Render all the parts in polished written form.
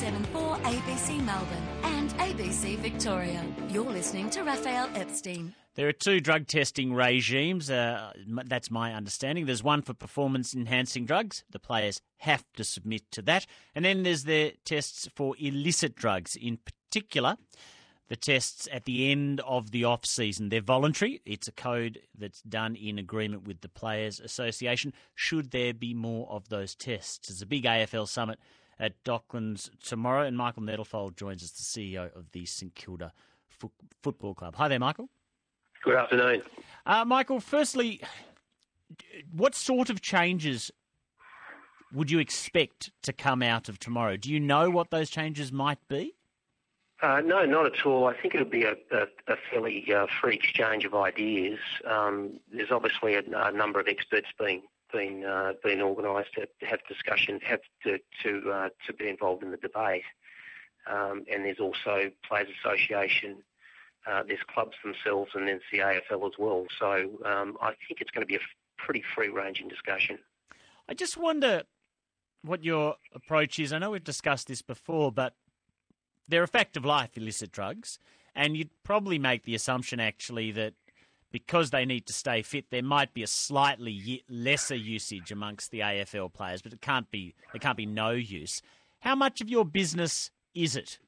94.74 ABC Melbourne and ABC Victoria. You're listening to Raphael Epstein. There are two drug testing regimes, that's my understanding. There's one for performance-enhancing drugs. The players have to submit to that. And then there's the tests for illicit drugs. In particular, the tests at the end of the off-season. They're voluntary. It's a code that's done in agreement with the Players Association. Should there be more of those tests? There's a big AFL summit at Docklands tomorrow, and Michael Nettlefold joins us, the CEO of the St Kilda Football Club. Hi there, Michael. Good afternoon. Michael, firstly, what sort of changes would you expect to come out of tomorrow? Do you know what those changes might be? No, not at all. I think it'll be a fairly free exchange of ideas. There's obviously a number of experts being organised to have discussion, to be involved in the debate, and there's also Players Association. There's clubs themselves, and then the AFL as well. So I think it's going to be a pretty free-ranging discussion. I just wonder what your approach is. I know we've discussed this before, but they're a fact of life, illicit drugs, and you'd probably make the assumption, actually, that because they need to stay fit, there might be a slightly lesser usage amongst the AFL players, but there can't be no use. How much of your business is it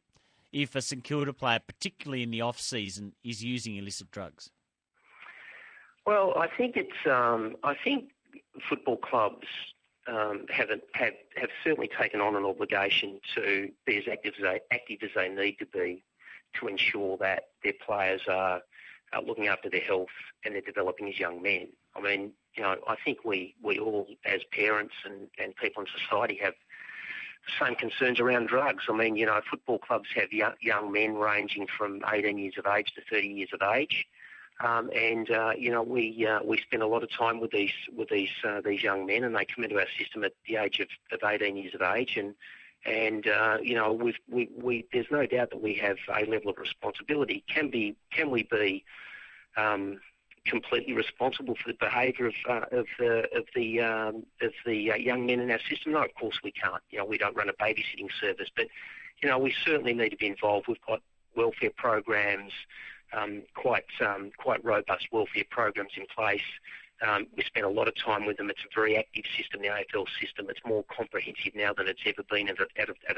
if a St Kilda player, particularly in the off-season, is using illicit drugs? Well, I think football clubs have certainly taken on an obligation to be as active as they need to be to ensure that their players are looking after their health and they're developing as young men. I mean, I think we all, as parents and people in society, have the same concerns around drugs. I mean, football clubs have young men ranging from 18 years of age to 30 years of age. We spend a lot of time with these young men, and they come into our system at the age of 18 years of age, and there's no doubt that we have a level of responsibility. Can we be completely responsible for the behaviour of the young men in our system? No, of course we can't. We don't run a babysitting service, but we certainly need to be involved. We've got welfare programs. Quite robust welfare programs in place. We spend a lot of time with them. It's a very active system, the AFL system. It's more comprehensive now than it's ever been at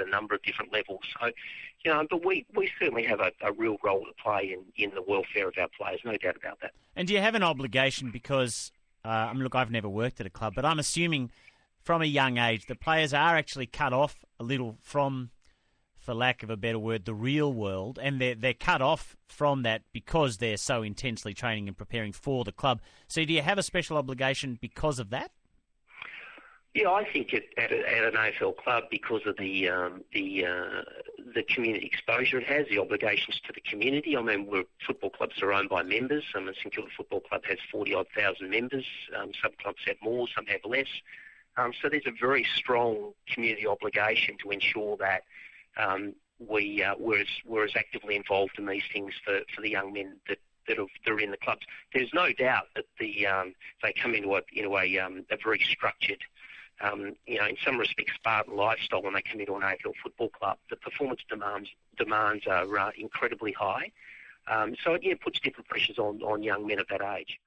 a number of different levels. So, but we certainly have a real role to play in the welfare of our players, no doubt about that. And do you have an obligation because, look, I've never worked at a club, but I'm assuming from a young age the players are actually cut off a little from, for lack of a better word, the real world, and they're cut off from that because they're so intensely training and preparing for the club. So do you have a special obligation because of that? Yeah, I think at an AFL club, because of the community exposure it has, the obligations to the community. I mean, football clubs are owned by members. St Kilda Football Club has 40-odd thousand members. Some clubs have more, some have less. So there's a very strong community obligation to ensure that we're as actively involved in these things for the young men that are in the clubs. There's no doubt that they come into a very structured, in some respects, Spartan lifestyle when they come into an AFL football club. The performance demands are incredibly high. So it puts different pressures on young men of that age.